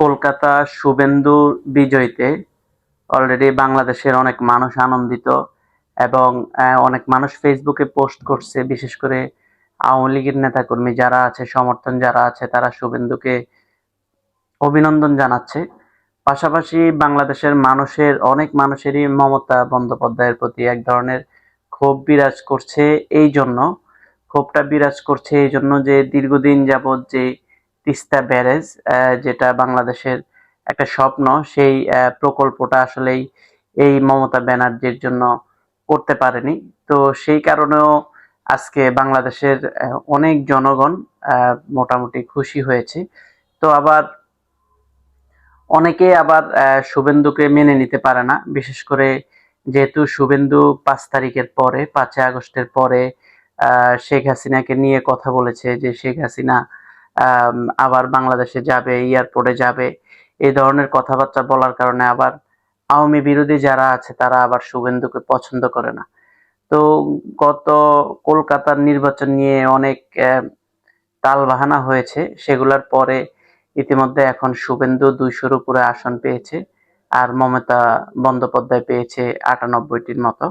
Kolkata Suvendu বিজয়ীতে already বাংলাদেশের অনেক মানুষ আনন্দিত এবং অনেক মানুষ ফেসবুকে পোস্ট করছে। বিশেষ করে আওয়ামী লীগের নেতাকর্মী যারা আছে, সমর্থন যারা আছে, তারা শুভেন্দুকে অভিনন্দন জানাচ্ছে। পাশাপাশি বাংলাদেশের অনেক মানুষেরই মমতা বন্দ্যোপাধ্যায়ের প্রতি এক ধরনের ক্ষোভ বিরাজ করছে। ক্ষোভটা বিরাজ করছে এই জন্য যে দীর্ঘদিন যাবৎ যে তিস্তা ব্যারেজ, যেটা বাংলাদেশের একটা স্বপ্ন, সেই প্রকল্পটা আসলেই এই মমতা ব্যানার্জির জন্য করতে পারেনি। তো সেই কারণেও আজকে বাংলাদেশের অনেক জনগণ মোটামুটি খুশি হয়েছে। তো অনেকে আবার শুভেন্দুকে মেনে নিতে পারে না। বিশেষ করে যেহেতু শুভেন্দু 5 তারিখের পরে, 5ই আগস্টের পরে শেখ হাসিনাকে নিয়ে কথা বলেছে যে শেখ হাসিনা আবার বাংলাদেশে যাবে, এয়ারপোর্টে যাবে, এই ধরনের কথাবার্তা বলার কারণে আবার আওয়ামী বিরোধী যারা আছে তারা আবার শুভেন্দুকে পছন্দ করে না। তো গত কলকাতার নির্বাচন নিয়ে অনেক তালবাহানা হয়েছে, সেগুলোর পরে ইতিমধ্যে এখন শুভেন্দু 200-র উপরে আসন পেয়েছে, আর মমতা বন্দ্যোপাধ্যায় পেয়েছে 98টির মতো।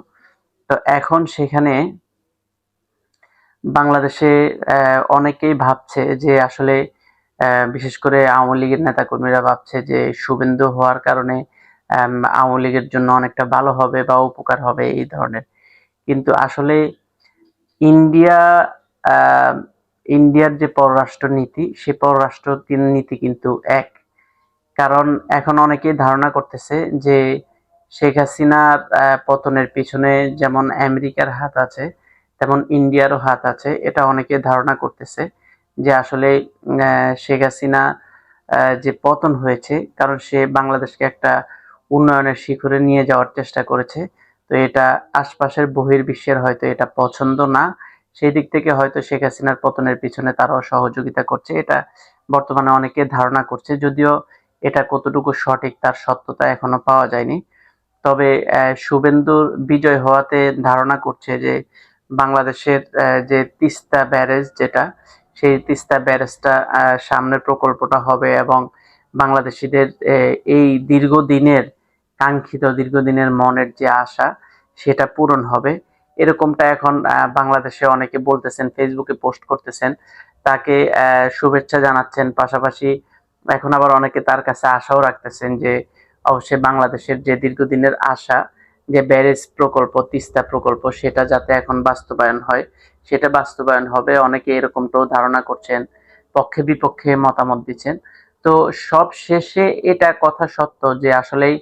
তো এখন সেখানে বাংলাদেশে অনেকেই ভাবছে যে আসলে বিশেষ করে আওয়ামী লীগের নেতাকর্মীরা ভাবছে যে শুভেন্দু হওয়ার কারণে আওয়ামী লীগের জন্য অনেকটা ভালো হবে বা উপকার হবে এই ধরনের। কিন্তু আসলে ইন্ডিয়া আহ, ইন্ডিয়ার যে পররাষ্ট্র নীতি, সে পররাষ্ট্র নীতি কিন্তু এক। কারণ এখন অনেকেই ধারণা করতেছে যে শেখ হাসিনার পতনের পিছনে যেমন আমেরিকার হাত আছে, তেমন ইন্ডিয়ারও হাত আছে। এটা অনেকে ধারণা করতেছে যে আসলে শেখ হাসিনা যে পতন হয়েছে, কারণ সে বাংলাদেশকে একটা উন্নয়নের শিখরে নিয়ে যাওয়ার চেষ্টা করেছে। তো এটা আশপাশের বহির্বিশ্বের হয়তো এটা পছন্দ না, সেই দিক থেকে হয়তো শেখ হাসিনার পতনের পিছনে তারাও সহযোগিতা করছে, এটা বর্তমানে অনেকে ধারণা করছে। যদিও এটা কতটুকু সঠিক তার সত্যতা এখনো পাওয়া যায়নি। তবে শুভেন্দুর বিজয় হওয়াতে ধারণা করছে যে বাংলাদেশের যে তিস্তা ব্যারেজ, যেটা সেই তিস্তা ব্যারেজটা সামনের প্রকল্পটা হবে এবং বাংলাদেশিদের এই দীর্ঘদিনের মনের যে আশা, সেটা পূরণ হবে। এরকমটা এখন বাংলাদেশে অনেকে বলতেছেন, ফেসবুকে পোস্ট করতেছেন, তাকে শুভেচ্ছা জানাচ্ছেন। পাশাপাশি এখন আবার অনেকে তার কাছে আশাও রাখতেছেন যে অবশ্যই বাংলাদেশের যে দীর্ঘদিনের আশা, যে ব্যারেজ প্রকল্প, তিস্তা প্রকল্প, সেটা যাতে এখন বাস্তবায়ন হয়, সেটা বাস্তবায়ন হবে। অনেকে এরকমটাও ধারণা করছেন, পক্ষে বিপক্ষে মতামত দিচ্ছেন। তো সব শেষে এটা কথা সত্য যে আসলেই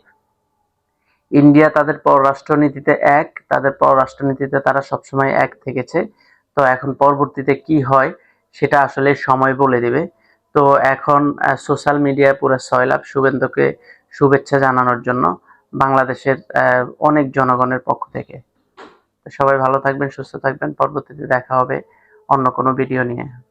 ইন্ডিয়া তাদের পররাষ্ট্রনীতিতে এক, তাদের পররাষ্ট্রনীতিতে তারা সবসময় এক থেকেছে। তো এখন পরবর্তীতে কি হয় সেটা আসলে সময় বলে দিবে। তো এখন সোশ্যাল মিডিয়ায় পুরো সয়লাব শুভেন্দুকে শুভেচ্ছা জানানোর জন্য বাংলাদেশের অনেক জনগণের পক্ষ থেকে। তো সবাই ভালো থাকবেন, সুস্থ থাকবেন। পরবর্তীতে দেখা হবে অন্য কোনো ভিডিও নিয়ে।